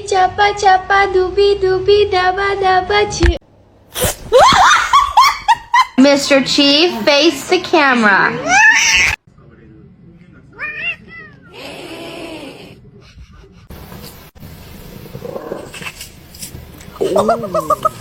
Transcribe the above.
chapa chapa doobie doobie dabba dabba choo. Mr. Chief, face the camera. Oh.